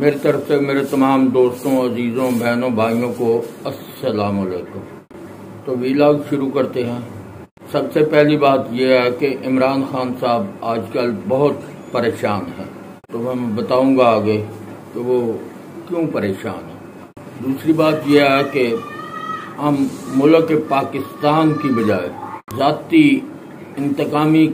میری طرف سے میرے تمام دوستوں، عزیزوں، بہنوں، بھائیوں کو السلام علیکم۔ تو ویلاگ شروع کرتے ہیں۔ سب سے پہلی بات یہ ہے کہ عمران خان صاحب آج کل بہت پریشان ہیں، تو میں بتاؤں گا آگے کہ وہ کیوں پریشان ہیں۔ دوسری بات یہ ہے کہ ہم ملک پاکستان کی بجائے ذاتی انتقامی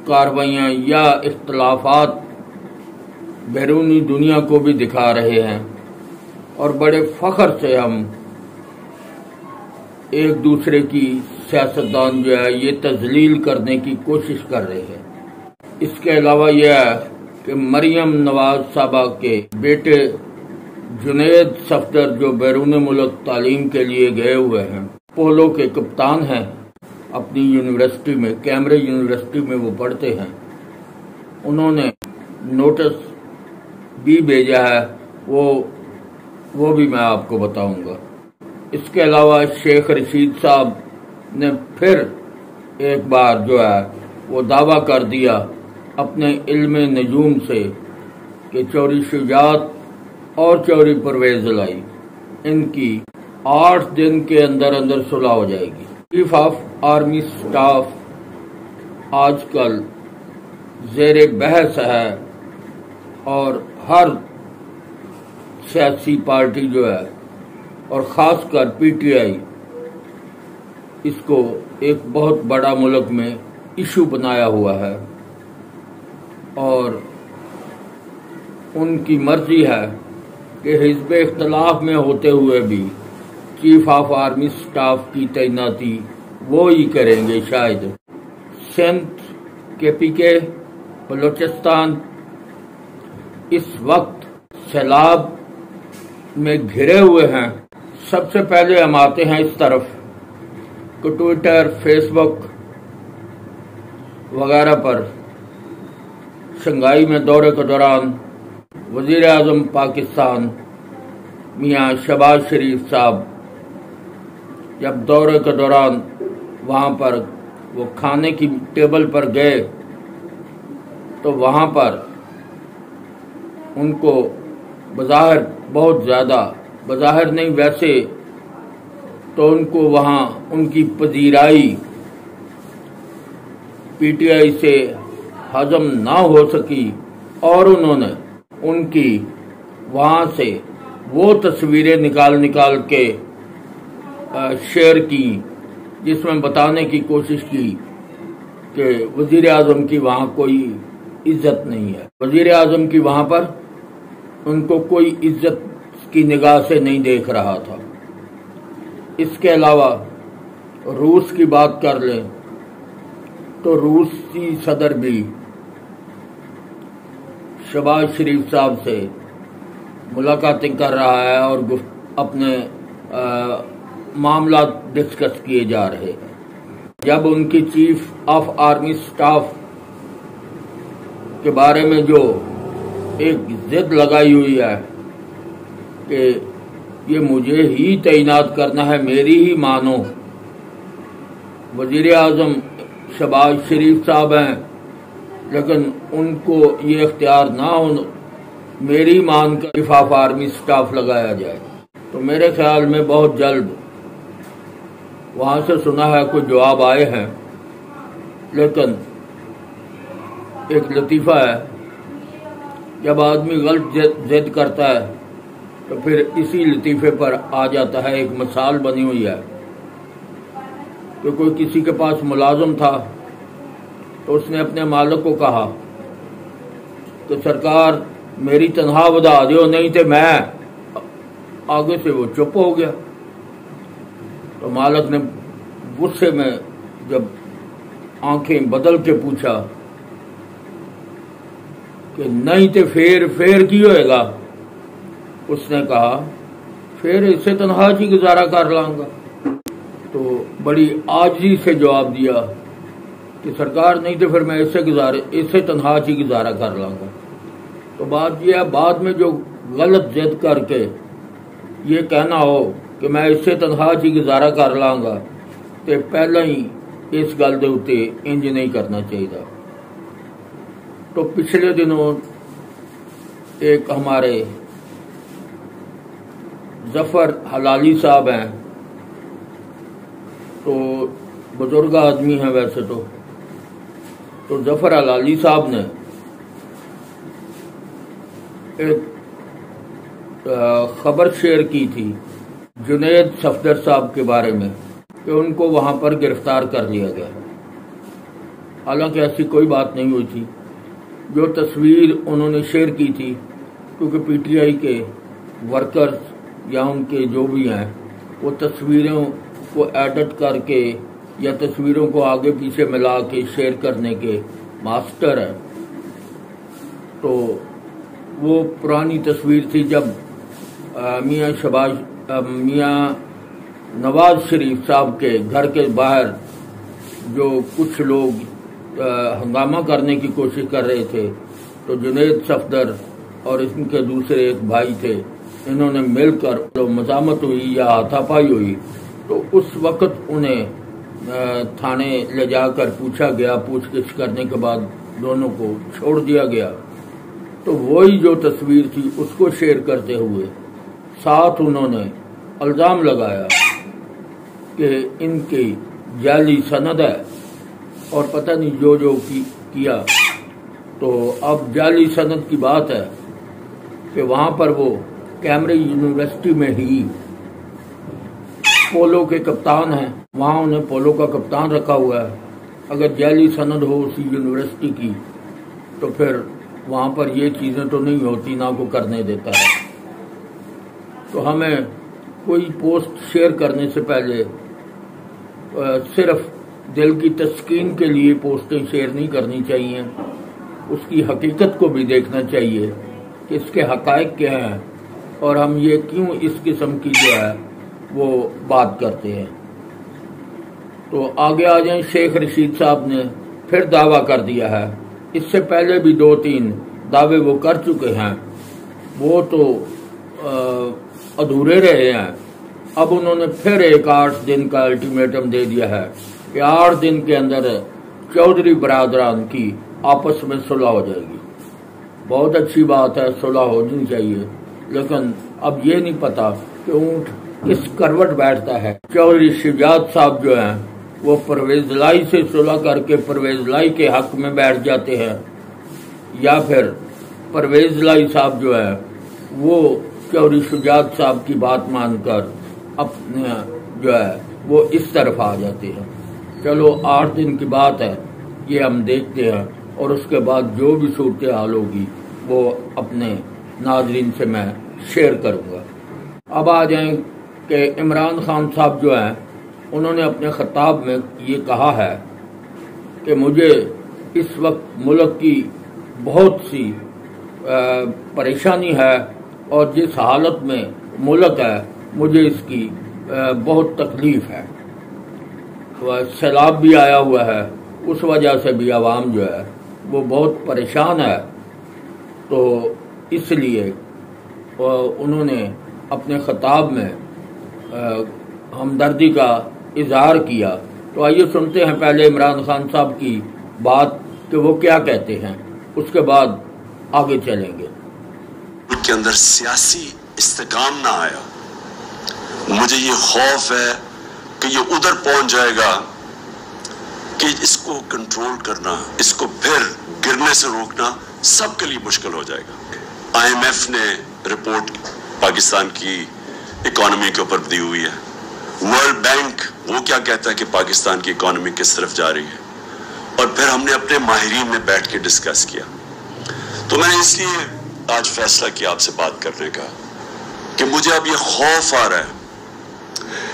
کارروائیاں یا اختلافات بیرونی دنیا کو بھی دکھا رہے ہیں، اور بڑے فخر سے ہم ایک دوسرے کی سیاستدان جو ہے یہ تذلیل کرنے کی کوشش کر رہے ہیں۔ اس کے علاوہ یہ ہے کہ مریم نواز صاحبہ کے بیٹے جنید صفدر جو بیرون ملک تعلیم کے لیے گئے ہوئے ہیں، پولو کے کپتان ہیں، اپنی یونیورسٹی میں، کیمبرج یونیورسٹی میں وہ پڑھتے ہیں، انہوں نے نوٹس بھی بھیجا ہے، وہ بھی میں آپ کو بتاؤں گا۔ اس کے علاوہ شیخ رشید صاحب نے پھر ایک بار جو ہے وہ دعویٰ کر دیا اپنے علم نجوم سے کہ چوری شجاعت اور چوری پرویز لائی ان کی 8 دن کے اندر صلح ہو جائے گی۔ چیف آف آرمی سٹاف آج کل زیر بحث ہے، اور ہر سیاسی پارٹی جو ہے اور خاص کر پی ٹی آئی اس کو ایک بہت بڑا ملک میں ایشو بنایا ہوا ہے، اور ان کی مرضی ہے کہ حزب اختلاف میں ہوتے ہوئے بھی چیف آف آرمی سٹاف کی تعیناتی وہ ہی کریں گے شاید۔ سندھ، کے پی کے، بلوچستان اس وقت سیلاب میں گھرے ہوئے ہیں۔ سب سے پہلے ہم آتے ہیں اس طرف کہ ٹویٹر، فیس بک وغیرہ پر شنگھائی میں دورے کے دوران وزیر اعظم پاکستان میاں شہباز شریف صاحب جب دورے کے دوران وہاں پر وہ کھانے کی ٹیبل پر گئے تو وہاں پر ان کو بظاہر بہت زیادہ، بظاہر نہیں ویسے تو ان کو وہاں ان کی پذیرائی پی ٹی آئی سے ہضم نہ ہو سکی، اور انہوں نے ان کی وہاں سے وہ تصویریں نکال کے شیئر کی جس میں بتانے کی کوشش کی کہ وزیر اعظم کی وہاں کوئی عزت نہیں ہے، وزیر اعظم کی وہاں پر ان کو کوئی عزت کی نگاہ سے نہیں دیکھ رہا تھا۔ اس کے علاوہ روس کی بات کر لیں تو روسی صدر بھی شہباز شریف صاحب سے ملاقاتیں کر رہا ہے اور اپنے معاملات ڈسکس کیے جا رہے ہیں۔ جب ان کی چیف آف آرمی سٹاف کے بارے میں جو ایک ضد لگائی ہوئی ہے کہ یہ مجھے ہی تعینات کرنا ہے، میری ہی مانو، وزیر اعظم شہباز شریف صاحب ہیں لیکن ان کو یہ اختیار نہ ہو میری مان کا چیف آف آرمی سٹاف لگایا جائے، تو میرے خیال میں بہت جلد وہاں سے سنا ہے کوئی جواب آئے ہیں۔ لیکن ایک لطیفہ ہے، جب آدمی غلط ضد کرتا ہے تو پھر اسی لطیفے پر آ جاتا ہے۔ ایک مثال بنی ہوئی ہے کہ کوئی کسی کے پاس ملازم تھا تو اس نے اپنے مالک کو کہا کہ سرکار میری تنخواہ بڑھا دیو، نہیں تو میں، آگے سے وہ چپ ہو گیا۔ تو مالک نے غصے میں جب آنکھیں بدل کے پوچھا کہ نہیں تو پھر کی ہوئے گا، اس نے کہا پھر اسے تنخواہ ہی گزارا کر لاں گا۔ تو بڑی عاجزی سے جواب دیا کہ سرکار نہیں تو پھر میں اسے تنخواہ ہی گزارا کر لاں گا۔ تو بات یہ ہے، بعد میں جو غلط ضد کر کے یہ کہنا ہو کہ میں اسے تنخواہ ہی گزارا کر لاں گا تو پہلے ہی اس گل دے اتے انج نہیں کرنا چاہیے۔ تو پچھلے دنوں ایک ہمارے ظفر حلالی صاحب ہیں، تو بزرگ آدمی ہیں ویسے تو ظفر حلالی صاحب نے ایک خبر شیئر کی تھی جنید صفدر صاحب کے بارے میں کہ ان کو وہاں پر گرفتار کر لیا گیا، حالانکہ ایسی کوئی بات نہیں ہوئی تھی۔ جو تصویر انہوں نے شیئر کی تھی، کیونکہ پی ٹی آئی کے ورکرز یا ان کے جو بھی ہیں وہ تصویروں کو ایڈٹ کر کے یا تصویروں کو آگے پیچھے ملا کے شیئر کرنے کے ماسٹر ہیں، تو وہ پرانی تصویر تھی جب میاں نواز شریف صاحب کے گھر کے باہر جو کچھ لوگ ہنگامہ کرنے کی کوشش کر رہے تھے، تو جنید صفدر اور ان کے دوسرے ایک بھائی تھے، انہوں نے مل کر مزاحمت ہوئی یا ہاتھا پائی ہوئی، تو اس وقت انہیں تھانے لے جا کر پوچھا گیا، پوچھ گچھ کرنے کے بعد دونوں کو چھوڑ دیا گیا۔ تو وہی جو تصویر تھی اس کو شیئر کرتے ہوئے ساتھ انہوں نے الزام لگایا کہ ان کی جعلی سند ہے، اور پتہ نہیں جو کیا۔ تو اب جعلی سند کی بات ہے کہ وہاں پر وہ کیمبرج یونیورسٹی میں ہی پولو کے کپتان ہیں، وہاں انہیں پولو کا کپتان رکھا ہوا ہے۔ اگر جعلی سند ہو اسی یونیورسٹی کی تو پھر وہاں پر یہ چیزیں تو نہیں ہوتی، نہ کو کرنے دیتا ہے۔ تو ہمیں کوئی پوسٹ شیئر کرنے سے پہلے صرف دل کی تسکین کے لیے پوسٹیں شیئر نہیں کرنی چاہیے، اس کی حقیقت کو بھی دیکھنا چاہیے کہ اس کے حقائق کیا ہیں اور ہم یہ کیوں اس قسم کی جو ہے وہ بات کرتے ہیں۔ تو آگے آ جائیں، شیخ رشید صاحب نے پھر دعویٰ کر دیا ہے، اس سے پہلے بھی 2-3 دعوے وہ کر چکے ہیں، وہ تو ادھورے رہے ہیں۔ اب انہوں نے پھر ایک 8 دن کا الٹیمیٹم دے دیا ہے کہ 8 دن کے اندر چودھری برادران کی آپس میں صلح ہو جائے گی۔ بہت اچھی بات ہے، صلح ہونی چاہیے، لیکن اب یہ نہیں پتا کہ اونٹ کس کروٹ بیٹھتا ہے۔ چودھری شجاعت صاحب جو ہیں وہ پرویز لائی سے صلح کر کے پرویز لائی کے حق میں بیٹھ جاتے ہیں، یا پھر پرویز لائی صاحب جو ہے وہ چودھری شجاعت صاحب کی بات مان کر اپنے جو ہے وہ اس طرف آ جاتے ہیں۔ چلو 8 دن کی بات ہے، یہ ہم دیکھتے ہیں، اور اس کے بعد جو بھی صورتحال ہوگی وہ اپنے ناظرین سے میں شیئر کروں گا۔ اب آ جائیں کہ عمران خان صاحب جو ہیں انہوں نے اپنے خطاب میں یہ کہا ہے کہ مجھے اس وقت ملک کی بہت سی پریشانی ہے، اور جس حالت میں ملک ہے مجھے اس کی بہت تکلیف ہے، سیلاب بھی آیا ہوا ہے، اس وجہ سے بھی عوام جو ہے وہ بہت پریشان ہے۔ تو اس لیے انہوں نے اپنے خطاب میں ہمدردی کا اظہار کیا۔ تو آئیے سنتے ہیں پہلے عمران خان صاحب کی بات کہ وہ کیا کہتے ہیں، اس کے بعد آگے چلیں گے۔ ان کے اندر سیاسی استحکام نہ آیا، مجھے یہ خوف ہے کہ یہ ادھر پہنچ جائے گا کہ اس کو کنٹرول کرنا، اس کو پھر گرنے سے روکنا سب کے لیے مشکل ہو جائے گا۔ آئی ایم ایف نے رپورٹ پاکستان کی اکانومی کے اوپر دی ہوئی ہے، ورلڈ بینک وہ کیا کہتا ہے کہ پاکستان کی اکانومی کس طرف جا رہی ہے، اور پھر ہم نے اپنے ماہرین میں بیٹھ کے ڈسکس کیا۔ تو میں نے اس لیے آج فیصلہ کیا آپ سے بات کرنے کا کہ مجھے اب یہ خوف آ رہا ہے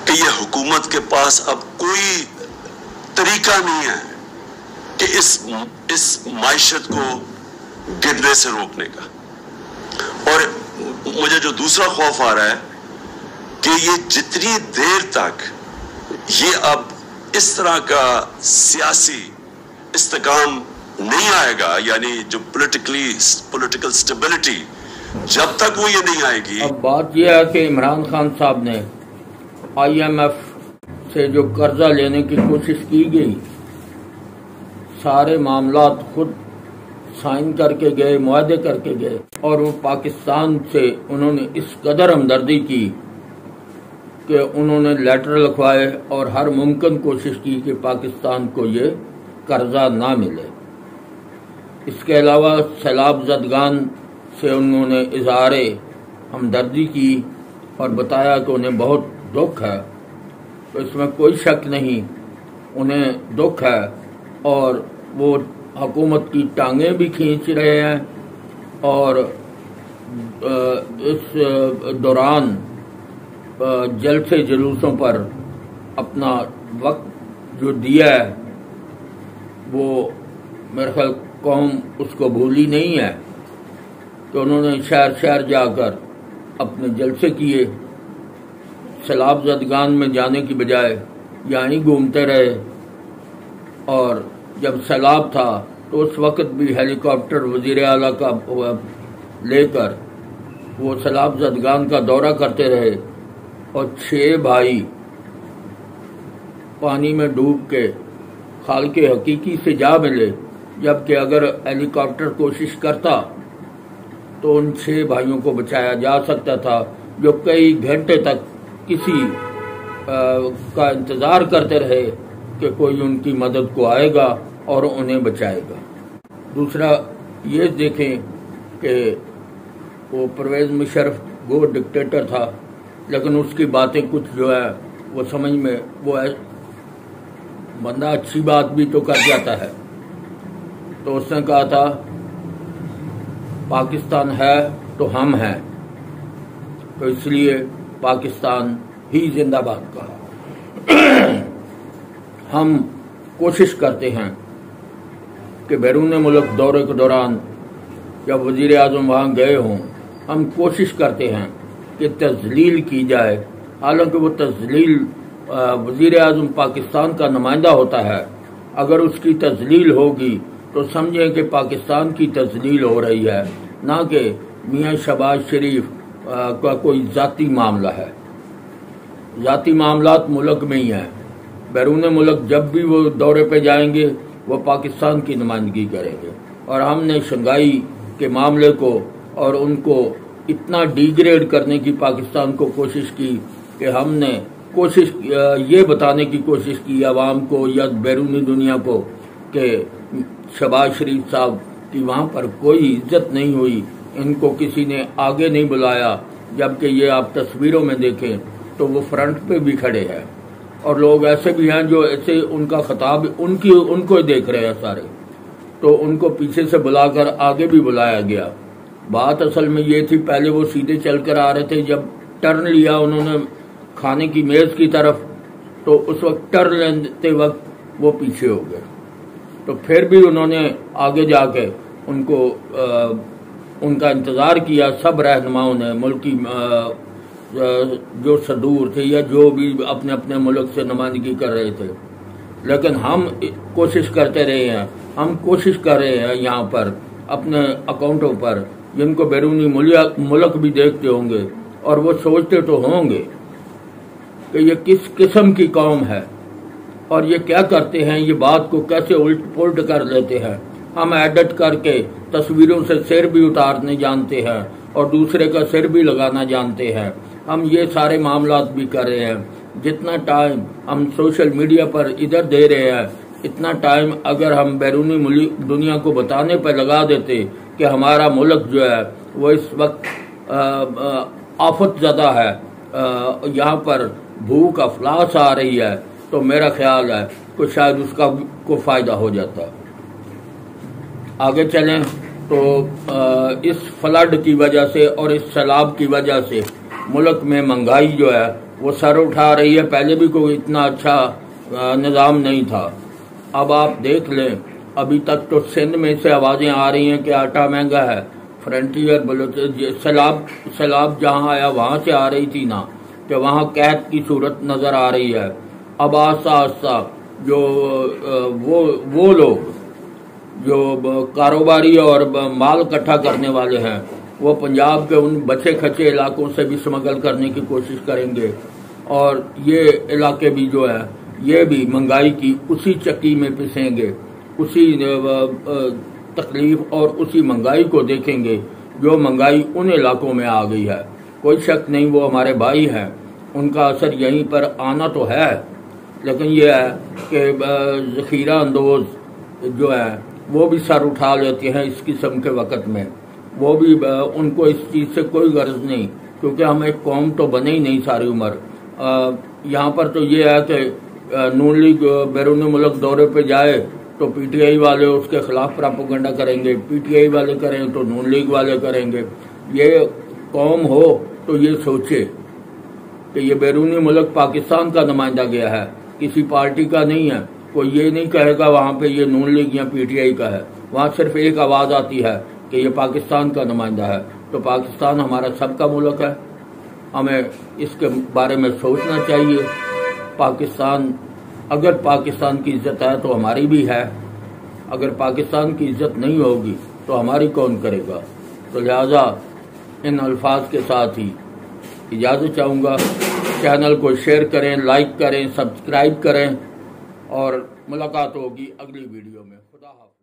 کہ یہ حکومت کے پاس اب کوئی طریقہ نہیں ہے کہ اس معیشت کو گرنے سے روکنے کا۔ اور مجھے جو دوسرا خوف آ رہا ہے کہ یہ جتنی دیر تک یہ اب اس طرح کا سیاسی استحکام نہیں آئے گا، یعنی جو پولیٹیکل سٹیبلٹی، جب تک وہ یہ نہیں آئے گی۔ اب بات یہ ہے کہ عمران خان صاحب نے آئی ایم ایف سے جو قرضہ لینے کی کوشش کی گئی، سارے معاملات خود سائن کر کے گئے، معاہدے کر کے گئے، اور وہ پاکستان سے انہوں نے اس قدر ہمدردی کی کہ انہوں نے لیٹر لکھوائے اور ہر ممکن کوشش کی کہ پاکستان کو یہ قرضہ نہ ملے۔ اس کے علاوہ سیلاب زدگان سے انہوں نے اظہار ہمدردی کی اور بتایا کہ انہیں بہت دکھ ہے، تو اس میں کوئی شک نہیں انہیں دکھ ہے، اور وہ حکومت کی ٹانگیں بھی کھینچ رہے ہیں، اور اس دوران جلسے جلوسوں پر اپنا وقت جو دیا ہے وہ میرے خیال قوم اس کو بھولی نہیں ہے، کہ انہوں نے شہر شہر جا کر اپنے جلسے کیے، سیلاب زدگان میں جانے کی بجائے یہاں ہی گھومتے رہے، اور جب سیلاب تھا تو اس وقت بھی ہیلی کاپٹر وزیر اعلیٰ کا لے کر وہ سیلاب زدگان کا دورہ کرتے رہے، اور 6 بھائی پانی میں ڈوب کے خالق حقیقی سے جا ملے، جبکہ اگر ہیلی کاپٹر کوشش کرتا تو ان 6 بھائیوں کو بچایا جا سکتا تھا، جو کئی گھنٹے تک کسی کا انتظار کرتے رہے کہ کوئی ان کی مدد کو آئے گا اور انہیں بچائے گا۔ دوسرا یہ دیکھیں کہ وہ پرویز مشرف وہ ڈکٹیٹر تھا، لیکن اس کی باتیں کچھ جو ہے وہ سمجھ میں وہ بندہ اچھی بات بھی تو کر جاتا ہے۔ تو اس نے کہا تھا پاکستان ہے تو ہم ہیں، تو اس لیے پاکستان ہی زندہ باد کہا۔ ہم کوشش کرتے ہیں کہ بیرون ملک دورے کے دوران جب وزیر اعظم وہاں گئے ہوں، ہم کوشش کرتے ہیں کہ تذلیل کی جائے، حالانکہ وہ تذلیل وزیر اعظم پاکستان کا نمائندہ ہوتا ہے، اگر اس کی تذلیل ہوگی تو سمجھیں کہ پاکستان کی تذلیل ہو رہی ہے، نہ کہ میاں شہباز شریف کا کوئی ذاتی معاملہ ہے۔ ذاتی معاملات ملک میں ہی ہیں، بیرون ملک جب بھی وہ دورے پہ جائیں گے وہ پاکستان کی نمائندگی کریں گے، اور ہم نے شنگھائی کے معاملے کو اور ان کو اتنا ڈی گریڈ کرنے کی پاکستان کو کوشش کی کہ ہم نے یہ بتانے کی کوشش کی عوام کو یا بیرونی دنیا کو کہ شہباز شریف صاحب کی وہاں پر کوئی عزت نہیں ہوئی، ان کو کسی نے آگے نہیں بلایا، جبکہ یہ آپ تصویروں میں دیکھیں تو وہ فرنٹ پہ بھی کھڑے ہیں، اور لوگ ایسے بھی ہیں جو ایسے ان کا خطاب ان کو ہی دیکھ رہے ہیں سارے، تو ان کو پیچھے سے بلا کر آگے بھی بلایا گیا۔ بات اصل میں یہ تھی، پہلے وہ سیدھے چل کر آ رہے تھے، جب ٹرن لیا انہوں نے کھانے کی میز کی طرف تو اس وقت ٹرن لیتے وقت وہ پیچھے ہو گئے، تو پھر بھی انہوں نے آگے جا کے ان کو ان کا انتظار کیا، سب رہنماؤں نے، ملکی جو صدور تھے یا جو بھی اپنے اپنے ملک سے نمائندگی کر رہے تھے، لیکن ہم کوشش کرتے رہے ہیں، ہم کوشش کر رہے ہیں یہاں پر اپنے اکاؤنٹوں پر، جن کو بیرونی ملک بھی دیکھتے ہوں گے اور وہ سوچتے تو ہوں گے کہ یہ کس قسم کی قوم ہے اور یہ کیا کرتے ہیں، یہ بات کو کیسے الٹ پلٹ کر لیتے ہیں۔ ہم ایڈٹ کر کے تصویروں سے سر بھی اتارنے جانتے ہیں اور دوسرے کا سر بھی لگانا جانتے ہیں، ہم یہ سارے معاملات بھی کر رہے ہیں۔ جتنا ٹائم ہم سوشل میڈیا پر ادھر دے رہے ہیں، اتنا ٹائم اگر ہم بیرونی دنیا کو بتانے پہ لگا دیتے کہ ہمارا ملک جو ہے وہ اس وقت آفت زدہ ہے، یہاں پر بھوک افلاس آ رہی ہے، تو میرا خیال ہے کہ شاید اس کا کو فائدہ ہو جاتا۔ آگے چلیں تو اس فلڈ کی وجہ سے اور اس سیلاب کی وجہ سے ملک میں مہنگائی جو ہے وہ سر اٹھا رہی ہے۔ پہلے بھی کوئی اتنا اچھا نظام نہیں تھا، اب آپ دیکھ لیں، ابھی تک تو سندھ میں سے آوازیں آ رہی ہیں کہ آٹا مہنگا ہے، فرنٹیئر سیلاب جہاں آیا وہاں سے آ رہی تھی نا، کہ وہاں قحط کی صورت نظر آ رہی ہے۔ اب آہستہ آہستہ جو وہ لوگ جو کاروباری اور مال اکٹھا کرنے والے ہیں وہ پنجاب کے ان بچے کھچے علاقوں سے بھی سمگل کرنے کی کوشش کریں گے، اور یہ علاقے بھی جو ہے یہ بھی مہنگائی کی اسی چکی میں پسیں گے، اسی تکلیف اور اسی مہنگائی کو دیکھیں گے جو مہنگائی ان علاقوں میں آ گئی ہے۔ کوئی شک نہیں وہ ہمارے بھائی ہیں، ان کا اثر یہیں پر آنا تو ہے، لیکن یہ ہے کہ ذخیرہ اندوز جو ہے وہ بھی سر اٹھا لیتے ہیں اس قسم کے وقت میں، وہ بھی ان کو اس چیز سے کوئی غرض نہیں، کیونکہ ہم ایک قوم تو بنے ہی نہیں ساری عمر۔ یہاں پر تو یہ ہے کہ نون لیگ بیرون ملک دورے پہ جائے تو پی ٹی آئی والے اس کے خلاف پراپیگنڈا کریں گے، پی ٹی آئی والے کریں تو نون لیگ والے کریں گے۔ یہ قوم ہو تو یہ سوچے کہ یہ بیرونی ملک پاکستان کا نمائندہ گیا ہے، کسی پارٹی کا نہیں ہے۔ کوئی یہ نہیں کہے گا وہاں پہ یہ نون لیگ یا پی ٹی آئی کا ہے، وہاں صرف ایک آواز آتی ہے کہ یہ پاکستان کا نمائندہ ہے۔ تو پاکستان ہمارا سب کا ملک ہے، ہمیں اس کے بارے میں سوچنا چاہیے۔ پاکستان، اگر پاکستان کی عزت ہے تو ہماری بھی ہے، اگر پاکستان کی عزت نہیں ہوگی تو ہماری کون کرے گا؟ تو لہذا ان الفاظ کے ساتھ ہی اجازت چاہوں گا۔ چینل کو شیئر کریں، لائک کریں، سبسکرائب کریں، اور ملاقات ہوگی اگلی ویڈیو میں۔ خدا حافظ۔